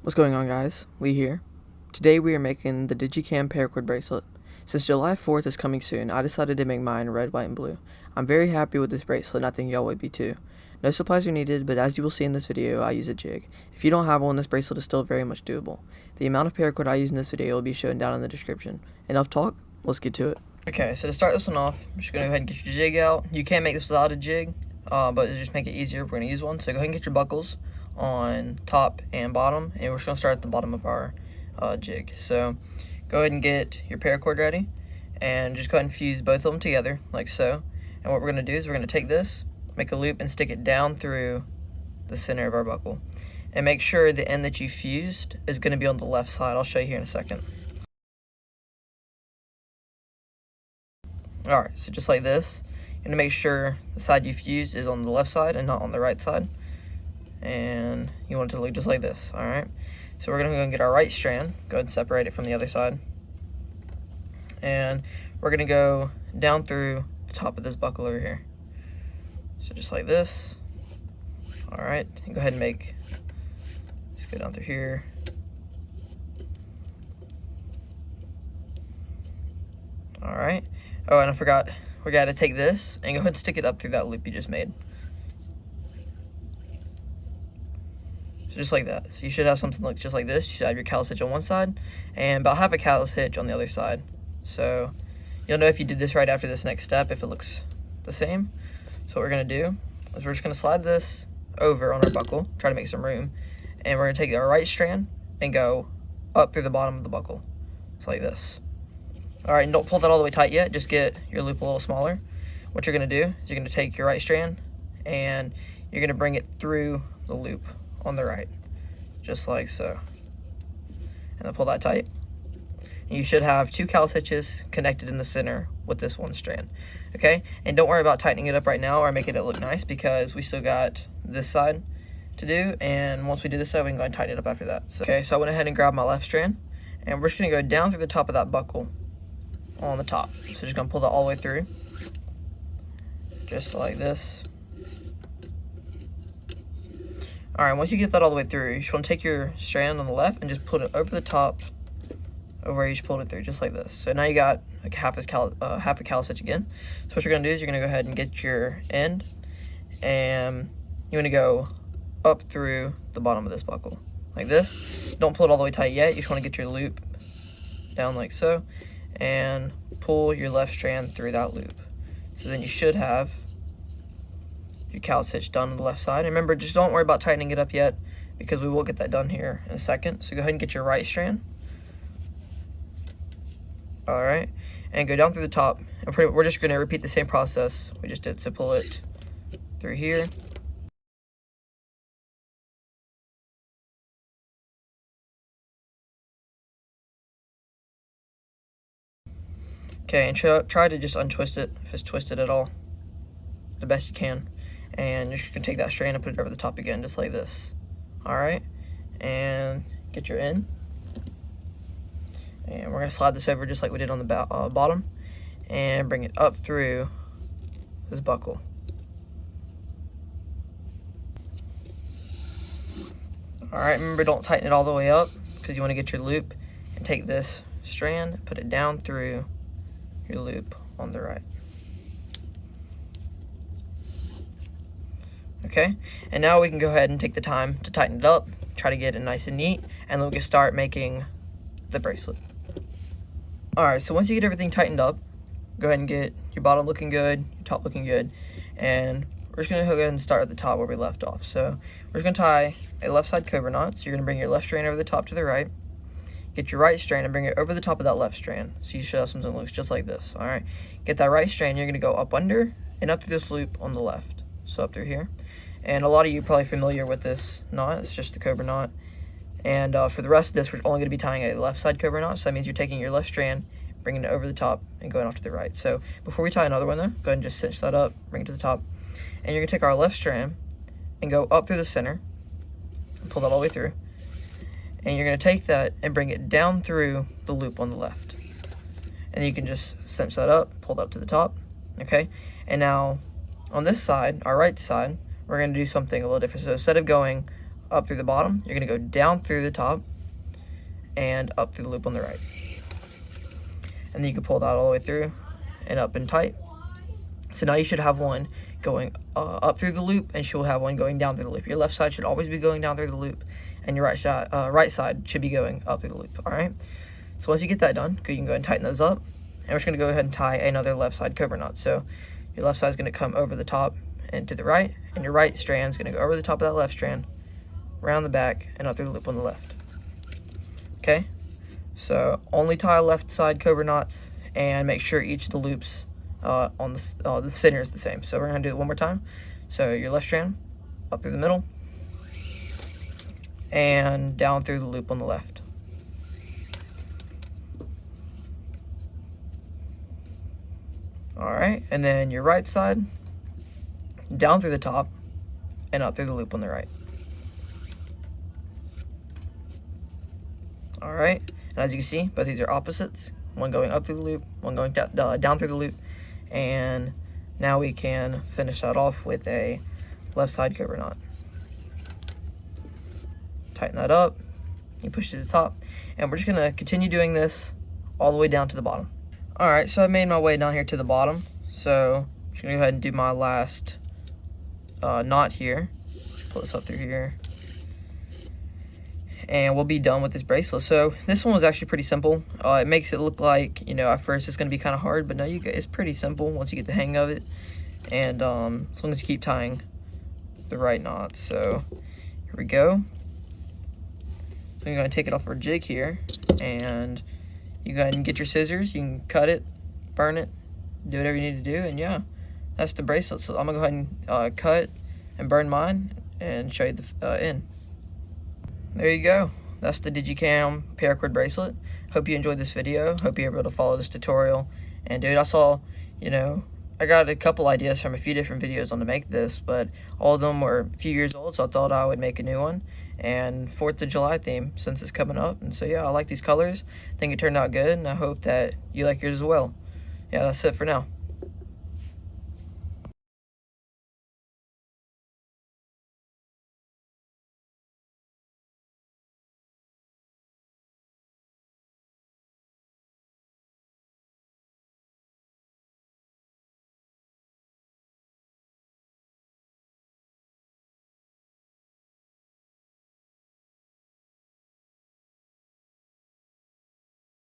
What's going on, guys? Lee here. Today we are making the DigiCam paracord bracelet. Since July 4th is coming soon, I decided to make mine red, white, and blue. I'm very happy with this bracelet and I think y'all would be too. No supplies are needed, but as you will see in this video, I use a jig. If you don't have one, this bracelet is still very much doable. The amount of paracord I use in this video will be shown down in the description. Enough talk, let's get to it. Okay, so to start this one off, I'm just going to go ahead and get your jig out. You can make this without a jig, but to just make it easier, we're going to use one. So go ahead and get your buckles on top and bottom, and we're just going to start at the bottom of our jig. So go ahead and get your paracord ready, and just go ahead and fuse both of them together like so. And what we're going to do is we're going to take this, make a loop, and stick it down through the center of our buckle. And make sure the end that you fused is going to be on the left side. I'll show you here in a second. Alright, so just like this, you're going to make sure the side you fused is on the left side and not on the right side. And you want it to look just like this. Alright, so we're going to go and get our right strand, go ahead and separate it from the other side. And we're going to go down through the top of this buckle over here. So just like this. Alright, and go ahead and just go down through here. Alright. Oh, and I forgot, we got to take this and go ahead and stick it up through that loop you just made. So just like that. So you should have something like just like this. You should have your callus hitch on one side and about half a callus hitch on the other side. So you'll know if you did this right after this next step if it looks the same. So what we're going to do is we're just going to slide this over on our buckle, try to make some room, and we're going to take our right strand and go up through the bottom of the buckle. Just like this. Alright, and don't pull that all the way tight yet, just get your loop a little smaller. What you're going to do is you're going to take your right strand and you're going to bring it through the loop on the right, just like so. And then pull that tight. And you should have two callus hitches connected in the center with this one strand. Okay, and don't worry about tightening it up right now or making it look nice because we still got this side to do, and once we do this side, we can go and tighten it up after that. So, okay, so I went ahead and grabbed my left strand, and we're just going to go down through the top of that buckle on the top. So just going to pull that all the way through, just like this. Alright, once you get that all the way through, you just want to take your strand on the left and just put it over the top of where you just pulled it through, just like this. So now you got like half a callus hitch again. So what you're going to do is you're going to go ahead and get your end, and you want to go up through the bottom of this buckle, like this. Don't pull it all the way tight yet. You just want to get your loop down like so, and pull your left strand through that loop. So then you should have your callus hitch done on the left side. And remember, just don't worry about tightening it up yet because we will get that done here in a second. So go ahead and get your right strand. Alright, and go down through the top. And we're just going to repeat the same process we just did. So pull it through here. Okay, and try to just untwist it if it's twisted at all, the best you can. And you're just going to take that strand and put it over the top again, just like this. Alright, and get your end. And we're going to slide this over just like we did on the bottom, and bring it up through this buckle. Alright, remember, don't tighten it all the way up because you want to get your loop, and take this strand, put it down through your loop on the right. Okay, and now we can go ahead and take the time to tighten it up, try to get it nice and neat, and then we can start making the bracelet. Alright, so once you get everything tightened up, go ahead and get your bottom looking good, your top looking good, and we're just going to go ahead and start at the top where we left off. So we're just going to tie a left side cobra knot. So you're going to bring your left strand over the top to the right, get your right strand and bring it over the top of that left strand. So you should have something that looks just like this. Alright, get that right strand, you're going to go up under and up through this loop on the left. So up through here. And a lot of you are probably familiar with this knot. It's just the cobra knot. And for the rest of this, we're only going to be tying a left side cobra knot. So that means you're taking your left strand, bringing it over the top, and going off to the right. So before we tie another one though, go ahead and just cinch that up, bring it to the top. And you're going to take our left strand and go up through the center, and pull that all the way through. And you're going to take that and bring it down through the loop on the left. And you can just cinch that up, pull that up to the top. Okay, and now on this side, our right side, we're going to do something a little different. So instead of going up through the bottom. You're going to go down through the top and up through the loop on the right. And then you can pull that all the way through and up and tight. So now you should have one going up through the loop, and you'll have one going down through the loop. Your left side should always be going down through the loop, and your right side should be going up through the loop. All right. So once you get that done, you can go ahead and tighten those up. And we're just going to go ahead and tie another left side cobra knot. So your left side is going to come over the top and to the right, and your right strand is going to go over the top of that left strand, around the back, and up through the loop on the left. Okay. So only tie left side cobra knots, and make sure each of the loops on the center is the same. So we're going to do it one more time. So your left strand up through the middle and down through the loop on the left. All right, and then your right side down through the top and up through the loop on the right. All right, and as you can see, both these are opposites. One going up through the loop, one going down through the loop. And now we can finish that off with a left side cobra knot. Tighten that up, you push to the top, and we're just gonna continue doing this all the way down to the bottom. All right, so I made my way down here to the bottom. So I'm just gonna go ahead and do my last knot here. Just pull this up through here. And we'll be done with this bracelet. So this one was actually pretty simple. It makes it look like, you know, at first it's going to be kind of hard, but no, it's pretty simple once you get the hang of it. And as long as you keep tying the right knots. So here we go. So I'm going to take it off our jig here, and you go ahead and get your scissors. You can cut it, burn it, do whatever you need to do, and yeah, that's the bracelet. So I'm going to go ahead and cut and burn mine and show you the end. There you go. That's the DigiCam paracord bracelet. Hope you enjoyed this video. Hope you're able to follow this tutorial. And dude, I saw, you know, I got a couple ideas from a few different videos on to make this, but all of them were a few years old, so I thought I would make a new one. And 4th of July theme, since it's coming up. And so yeah, I like these colors. I think it turned out good, and I hope that you like yours as well. Yeah, that's it for now.